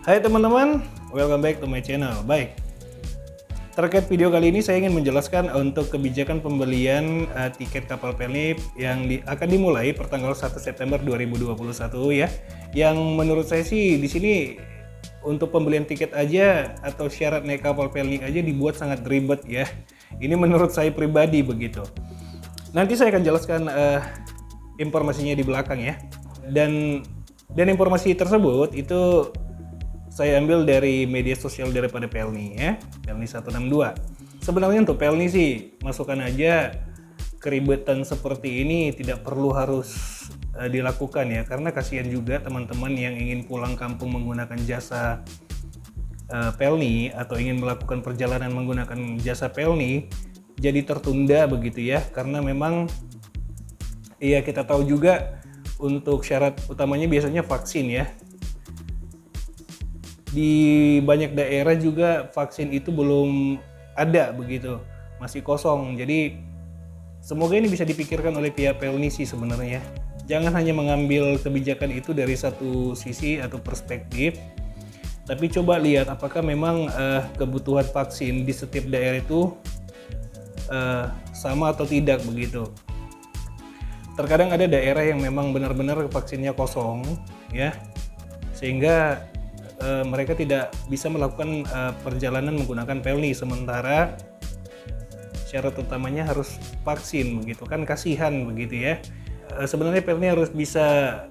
Hai teman-teman, welcome back to my channel. Baik, terkait video kali ini saya ingin menjelaskan untuk kebijakan pembelian tiket kapal Pelni yang akan dimulai pertanggal 1 September 2021 ya. Yang menurut saya sih di sini untuk pembelian tiket aja atau syarat naik kapal Pelni aja dibuat sangat ribet ya. Ini menurut saya pribadi begitu. Nanti saya akan jelaskan informasinya di belakang ya. Dan informasi tersebut itu saya ambil dari media sosial daripada Pelni ya, Pelni 162. Sebenarnya untuk Pelni sih masukkan aja keribetan seperti ini tidak perlu harus dilakukan ya, karena kasihan juga teman-teman yang ingin pulang kampung menggunakan jasa Pelni atau ingin melakukan perjalanan menggunakan jasa Pelni jadi tertunda begitu ya, karena memang iya kita tahu juga untuk syarat utamanya biasanya vaksin ya. Di banyak daerah juga vaksin itu belum ada begitu, masih kosong. Jadi semoga ini bisa dipikirkan oleh pihak Pelni sih sebenarnya. Jangan hanya mengambil kebijakan itu dari satu sisi atau perspektif, tapi coba lihat apakah memang kebutuhan vaksin di setiap daerah itu sama atau tidak begitu. Terkadang ada daerah yang memang benar-benar vaksinnya kosong ya, sehingga mereka tidak bisa melakukan perjalanan menggunakan Pelni, sementara syarat utamanya harus vaksin begitu kan, kasihan begitu ya. Sebenarnya Pelni harus bisa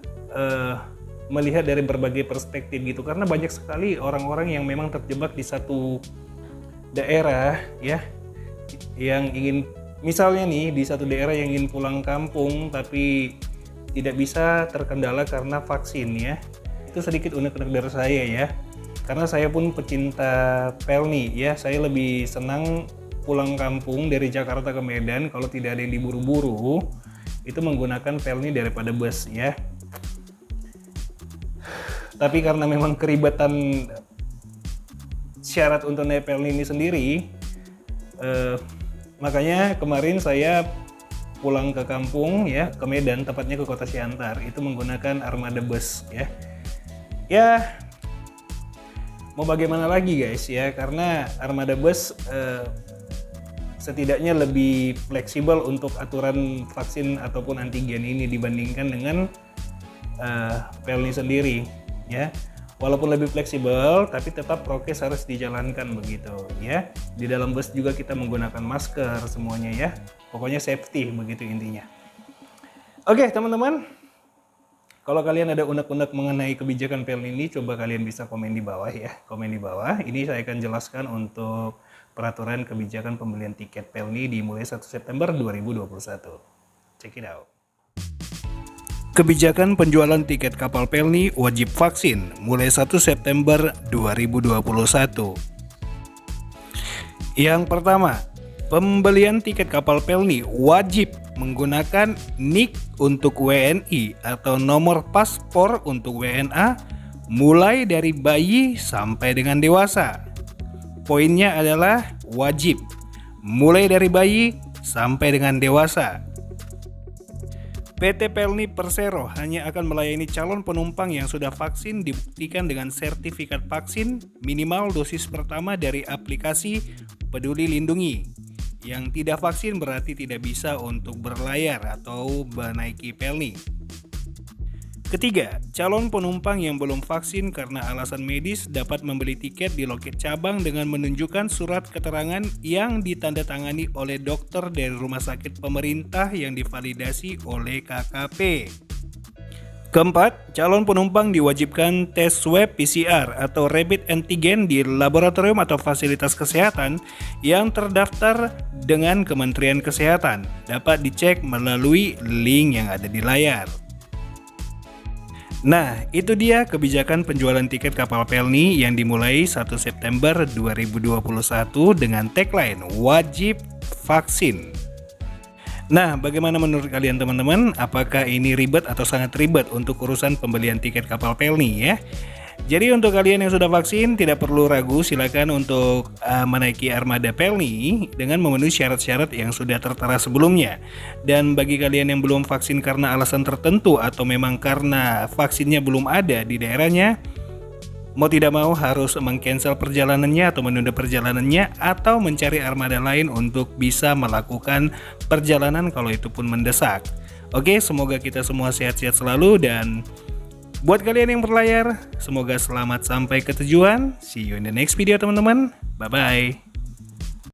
melihat dari berbagai perspektif gitu, karena banyak sekali orang-orang yang memang terjebak di satu daerah ya, yang ingin misalnya nih di satu daerah yang ingin pulang kampung tapi tidak bisa terkendala karena vaksin ya. Itu sedikit unek-unek dari saya ya, karena saya pun pecinta Pelni ya. Saya lebih senang pulang kampung dari Jakarta ke Medan kalau tidak ada yang diburu-buru itu menggunakan Pelni daripada bus ya. Tapi karena memang keribatan syarat untuk naik Pelni ini sendiri, makanya kemarin saya pulang ke kampung ya, ke Medan, tepatnya ke Kota Siantar, itu menggunakan armada bus ya. Ya, mau bagaimana lagi guys ya, karena armada bus setidaknya lebih fleksibel untuk aturan vaksin ataupun antigen ini dibandingkan dengan Pelni sendiri ya. Walaupun lebih fleksibel, tapi tetap prokes harus dijalankan begitu ya. Di dalam bus juga kita menggunakan masker semuanya ya. Pokoknya safety begitu intinya. Oke teman-teman, kalau kalian ada unek-unek mengenai kebijakan Pelni ini, coba kalian bisa komen di bawah ya. Komen di bawah. Ini saya akan jelaskan untuk peraturan kebijakan pembelian tiket Pelni dimulai 1 September 2021. Check it out. Kebijakan penjualan tiket kapal Pelni wajib vaksin mulai 1 September 2021. Yang pertama, pembelian tiket kapal Pelni wajib menggunakan NIK untuk WNI atau nomor paspor untuk WNA mulai dari bayi sampai dengan dewasa. Poinnya adalah wajib mulai dari bayi sampai dengan dewasa. PT Pelni Persero hanya akan melayani calon penumpang yang sudah vaksin dibuktikan dengan sertifikat vaksin minimal dosis pertama dari aplikasi Peduli Lindungi. Yang tidak vaksin berarti tidak bisa untuk berlayar atau menaiki Pelni. Ketiga, calon penumpang yang belum vaksin karena alasan medis dapat membeli tiket di loket cabang dengan menunjukkan surat keterangan yang ditandatangani oleh dokter dari rumah sakit pemerintah yang divalidasi oleh KKP. Keempat, calon penumpang diwajibkan tes swab PCR atau rapid antigen di laboratorium atau fasilitas kesehatan yang terdaftar dengan Kementerian Kesehatan. Dapat dicek melalui link yang ada di layar. Nah, itu dia kebijakan penjualan tiket kapal Pelni yang dimulai 1 September 2021 dengan tagline wajib vaksin. Nah, bagaimana menurut kalian teman-teman? Apakah ini ribet atau sangat ribet untuk urusan pembelian tiket kapal Pelni ya? Jadi untuk kalian yang sudah vaksin tidak perlu ragu, silakan untuk menaiki armada Pelni dengan memenuhi syarat-syarat yang sudah tertera sebelumnya. Dan bagi kalian yang belum vaksin karena alasan tertentu atau memang karena vaksinnya belum ada di daerahnya, mau tidak mau harus meng-cancel perjalanannya atau menunda perjalanannya atau mencari armada lain untuk bisa melakukan perjalanan kalau itu pun mendesak. Oke, semoga kita semua sehat-sehat selalu, dan buat kalian yang berlayar, semoga selamat sampai ke tujuan. See you in the next video teman-teman. Bye-bye.